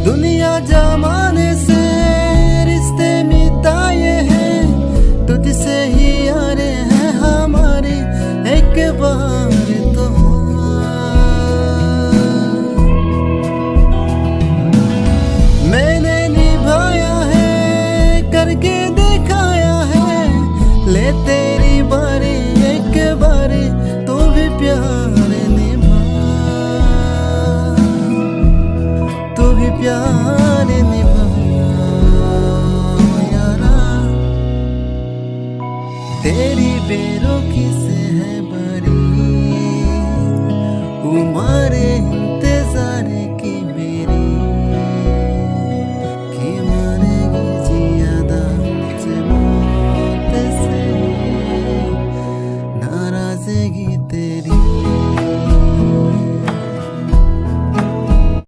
दुनिया जमाने से रिश्ते मिटाए हैं, तुझसे ही यारे हैं हमारे, एक बार तो मैंने निभाया है, करके दिखाया है, ले तेरी बारी एक बारी तो भी प्यार निभा, तो भी प्यार निभा यारा। तेरी बेरुखी से है बरी उम्र